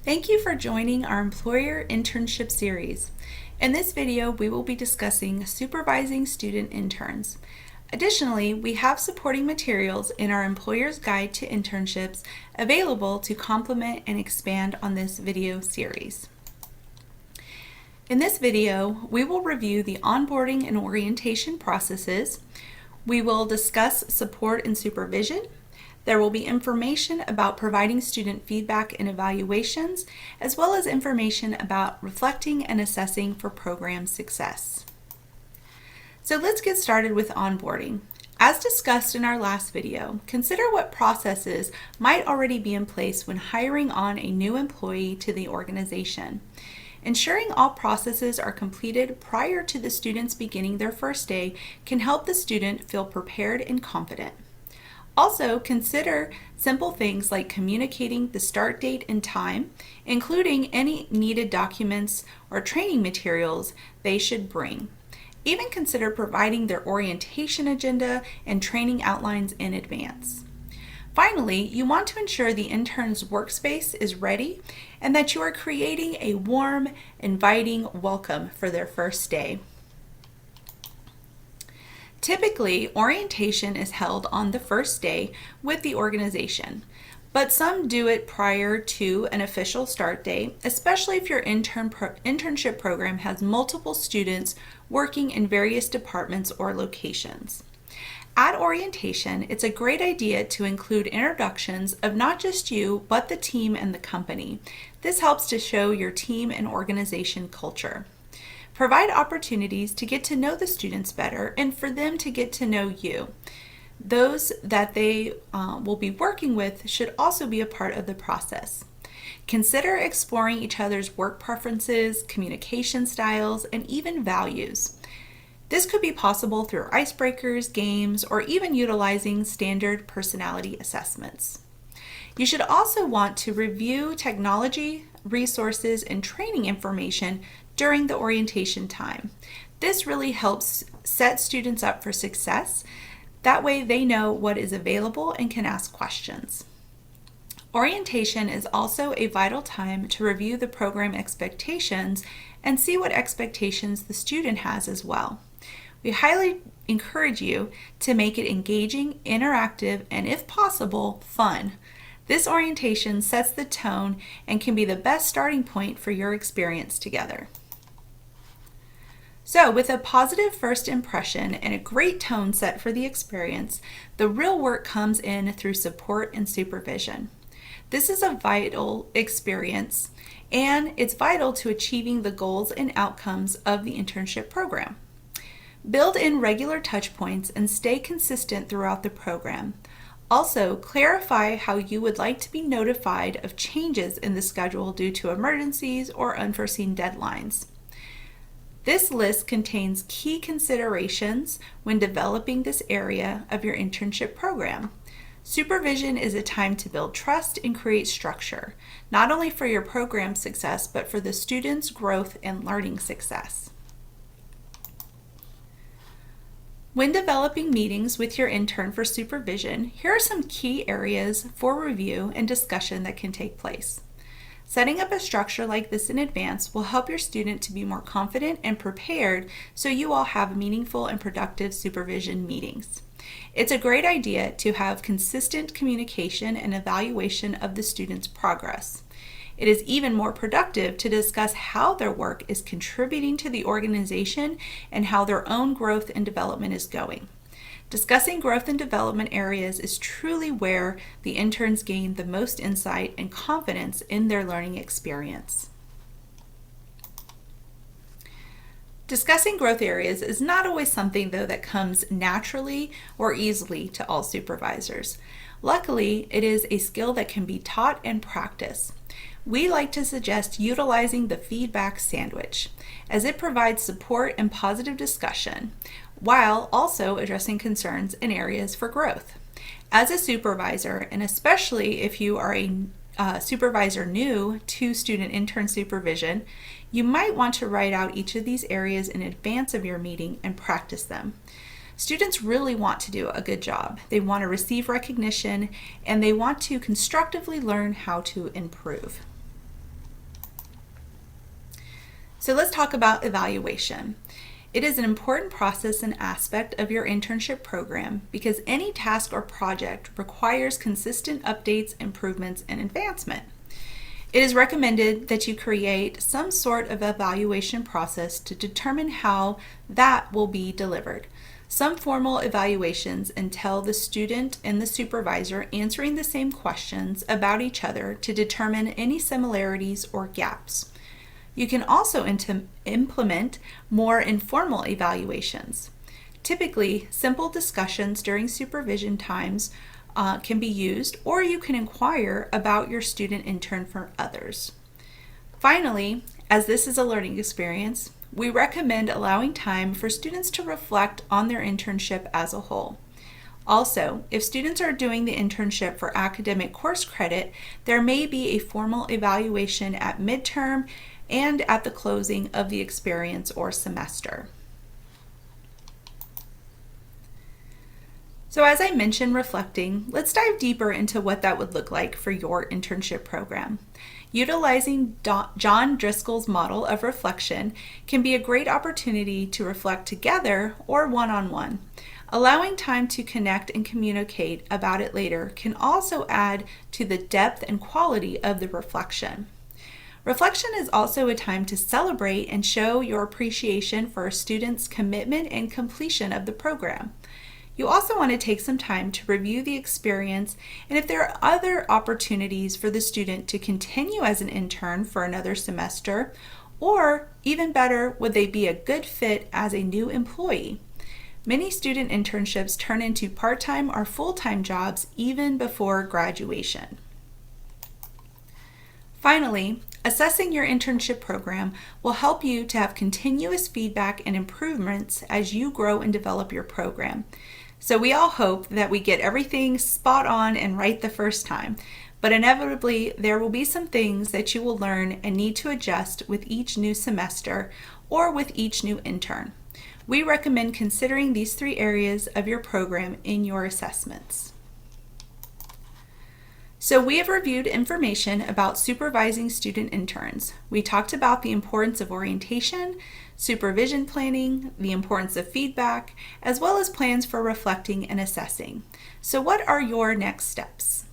Thank you for joining our Employer Internship series. In this video, we will be discussing Supervising Student Interns. Additionally, we have supporting materials in our Employer's Guide to Internships available to complement and expand on this video series. In this video, we will review the onboarding and orientation processes. We will discuss support and supervision. There will be information about providing student feedback and evaluations, as well as information about reflecting and assessing for program success. So let's get started with onboarding. As discussed in our last video, consider what processes might already be in place when hiring on a new employee to the organization. Ensuring all processes are completed prior to the students beginning their first day can help the student feel prepared and confident. Also, consider simple things like communicating the start date and time, including any needed documents or training materials they should bring. Even consider providing their orientation agenda and training outlines in advance. Finally, you want to ensure the intern's workspace is ready and that you are creating a warm, inviting welcome for their first day. Typically, orientation is held on the first day with the organization, but some do it prior to an official start date, especially if your internship program has multiple students working in various departments or locations. At orientation, it's a great idea to include introductions of not just you, but the team and the company. This helps to show your team and organization culture. Provide opportunities to get to know the students better and for them to get to know you. Those that they will be working with should also be a part of the process. Consider exploring each other's work preferences, communication styles, and even values. This could be possible through icebreakers, games, or even utilizing standard personality assessments. You should also want to review technology, resources, and training information during the orientation time. This really helps set students up for success. That way they know what is available and can ask questions. Orientation is also a vital time to review the program expectations and see what expectations the student has as well. We highly encourage you to make it engaging, interactive, and if possible, fun. This orientation sets the tone and can be the best starting point for your experience together. So, with a positive first impression and a great tone set for the experience, the real work comes in through support and supervision. This is a vital experience, and it's vital to achieving the goals and outcomes of the internship program. Build in regular touch points and stay consistent throughout the program. Also, clarify how you would like to be notified of changes in the schedule due to emergencies or unforeseen deadlines. This list contains key considerations when developing this area of your internship program. Supervision is a time to build trust and create structure, not only for your program success, but for the students' growth and learning success. When developing meetings with your intern for supervision, here are some key areas for review and discussion that can take place. Setting up a structure like this in advance will help your student to be more confident and prepared so you all have meaningful and productive supervision meetings. It's a great idea to have consistent communication and evaluation of the student's progress. It is even more productive to discuss how their work is contributing to the organization and how their own growth and development is going. Discussing growth and development areas is truly where the interns gain the most insight and confidence in their learning experience. Discussing growth areas is not always something, though, that comes naturally or easily to all supervisors. Luckily, it is a skill that can be taught and practiced. We like to suggest utilizing the feedback sandwich, as it provides support and positive discussion, while also addressing concerns in areas for growth. As a supervisor, and especially if you are a supervisor new to student intern supervision, you might want to write out each of these areas in advance of your meeting and practice them. Students really want to do a good job. They want to receive recognition, and they want to constructively learn how to improve. So let's talk about evaluation. It is an important process and aspect of your internship program because any task or project requires consistent updates, improvements, and advancement. It is recommended that you create some sort of evaluation process to determine how that will be delivered. Some formal evaluations entail the student and the supervisor answering the same questions about each other to determine any similarities or gaps. You can also implement more informal evaluations. Typically, simple discussions during supervision times can be used, or you can inquire about your student intern from others. Finally, as this is a learning experience, we recommend allowing time for students to reflect on their internship as a whole. Also, if students are doing the internship for academic course credit, there may be a formal evaluation at midterm and at the closing of the experience or semester. So as I mentioned reflecting, let's dive deeper into what that would look like for your internship program. Utilizing John Driscoll's model of reflection can be a great opportunity to reflect together or one-on-one. Allowing time to connect and communicate about it later can also add to the depth and quality of the reflection. Reflection is also a time to celebrate and show your appreciation for a student's commitment and completion of the program. You also want to take some time to review the experience and if there are other opportunities for the student to continue as an intern for another semester, or even better, would they be a good fit as a new employee? Many student internships turn into part-time or full-time jobs even before graduation. Finally, assessing your internship program will help you to have continuous feedback and improvements as you grow and develop your program. So we all hope that we get everything spot on and right the first time, but inevitably there will be some things that you will learn and need to adjust with each new semester or with each new intern. We recommend considering these 3 areas of your program in your assessments. So we have reviewed information about supervising student interns. We talked about the importance of orientation, supervision planning, the importance of feedback, as well as plans for reflecting and assessing. So what are your next steps?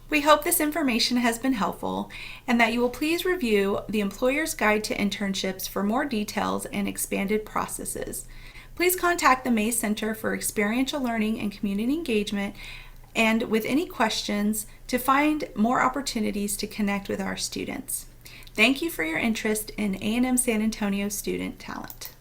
We hope this information has been helpful and that you will please review the Employer's Guide to Internships for more details and expanded processes. Please contact the May Center for Experiential Learning and Community Engagement and with any questions to find more opportunities to connect with our students. Thank you for your interest in A&M San Antonio student talent.